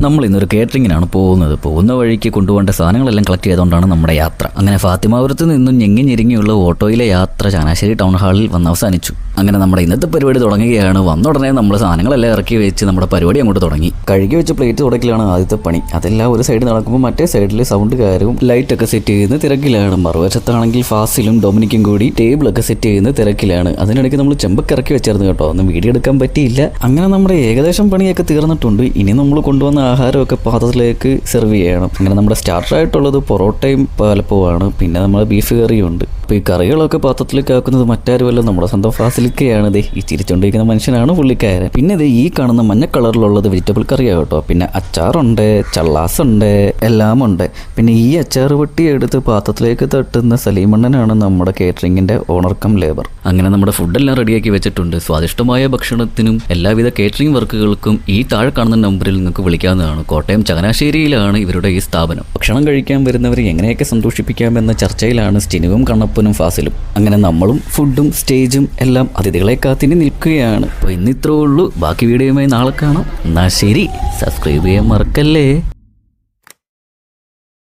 നമ്മൾ ഇന്നൊരു കേറ്ററിങ്ങിനാണ് പോകുന്നത്. പോകുന്ന വഴിക്ക് കൊണ്ടുപോകേണ്ട സാധനങ്ങളെല്ലാം കളക്ട് ചെയ്തുകൊണ്ടാണ് നമ്മുടെ യാത്ര. അങ്ങനെ ഫാത്തിമാപുരത്ത് നിന്നും ഞെങ്ങിഞ്ഞിരിങ്ങിയുള്ള ഓട്ടോയിലെ യാത്ര ചങ്ങനാശ്ശേരി ടൗൺ ഹാളിൽ വന്ന് അവസാനിച്ചു. അങ്ങനെ നമ്മുടെ ഇന്നത്തെ പരിപാടി തുടങ്ങുകയാണ്. വന്ന ഉടനെ നമ്മൾ സാധനങ്ങളെല്ലാം ഇറക്കി വെച്ച് നമ്മുടെ പരിപാടി അങ്ങോട്ട് തുടങ്ങി. കഴുകി വെച്ച് പ്ലേറ്റ് തുടക്കലാണ് ആദ്യത്തെ പണി. അതെല്ലാം ഒരു സൈഡ് നടക്കുമ്പോൾ മറ്റേ സൈഡിൽ സൗണ്ടുകാരും ലൈറ്റൊക്കെ സെറ്റ് ചെയ്യുന്ന തിരക്കിലാണ്. മറുവശത്താണെങ്കിൽ ഫാസിലും ഡൊമിനിക്കും കൂടി ടേബിളൊക്കെ സെറ്റ് ചെയ്യുന്ന തിരക്കിലാണ്. അതിനിടയ്ക്ക് നമ്മൾ ചെമ്പൊക്കെ ഇറക്കി വെച്ചായിരുന്നു കേട്ടോ. ഒന്നും വീഡിയോ എടുക്കാൻ പറ്റിയില്ല. അങ്ങനെ നമ്മുടെ ഏകദേശം പണിയൊക്കെ തീർന്നിട്ടുണ്ട്. ഇനി നമ്മൾ കൊണ്ടുവന്ന ആഹാരമൊക്കെ പാത്രത്തിലേക്ക് സെർവ് ചെയ്യണം. അങ്ങനെ നമ്മുടെ സ്റ്റാർട്ടറായിട്ടുള്ളത് പൊറോട്ടയും പാലപ്പവുമാണ്. പിന്നെ നമ്മുടെ ബീഫ് കറിയും ഉണ്ട്. അപ്പോൾ ഈ കറികളൊക്കെ പാത്രത്തിലേക്ക് ആക്കുന്നത് മറ്റാരുമല്ല, നമ്മുടെ സ്വന്തം ഫാസിലിക്കയാണ്. ഈ ചിരിച്ചുകൊണ്ടിരിക്കുന്ന മനുഷ്യനാണ് പുള്ളിക്കാരൻ. പിന്നെ ഈ കാണുന്ന മഞ്ഞ കളറിലുള്ളത് വെജിറ്റബിൾ കറിയാണ് കേട്ടോ. പിന്നെ അച്ചാറുണ്ട്, ചള്ളാസുണ്ട്, എല്ലാം ഉണ്ട്. പിന്നെ ഈ അച്ചാർ പൊട്ടി എടുത്ത് പാത്രത്തിലേക്ക് തട്ടുന്ന സലീമണ്ണനാണ് നമ്മുടെ കേറ്ററിങ്ങിൻ്റെ ഓണർ കം ലേബർ. അങ്ങനെ നമ്മുടെ ഫുഡെല്ലാം റെഡിയാക്കി വെച്ചിട്ടുണ്ട്. സ്വാദിഷ്ടമായ ഭക്ഷണത്തിനും എല്ലാവിധ കേറ്ററിംഗ് വർക്കുകൾക്കും ഈ താഴെ കാണുന്ന നമ്പറിൽ നിങ്ങൾക്ക് വിളിക്കാവുന്നതാണ്. കോട്ടയം ചങ്ങനാശ്ശേരിയിലാണ് ഇവരുടെ ഈ സ്ഥാപനം. ഭക്ഷണം കഴിക്കാൻ വരുന്നവരെ എങ്ങനെയൊക്കെ സന്തോഷിപ്പിക്കാമെന്ന ചർച്ചയിലാണ് സ്റ്റിനുവും കണ്ണപ്പനും ഫാസിലും. അങ്ങനെ നമ്മളും ഫുഡും സ്റ്റേജും എല്ലാം അതിഥികളെ കാത്തിനി നിൽക്കുകയാണ്. അപ്പോൾ ഇന്നിത്രേ ഉള്ളൂ. ബാക്കി വീഡിയോയുമായി നാളെ കാണാം. എന്നാൽ ശരി, സബ്സ്ക്രൈബ് ചെയ്യാൻ മറക്കല്ലേ.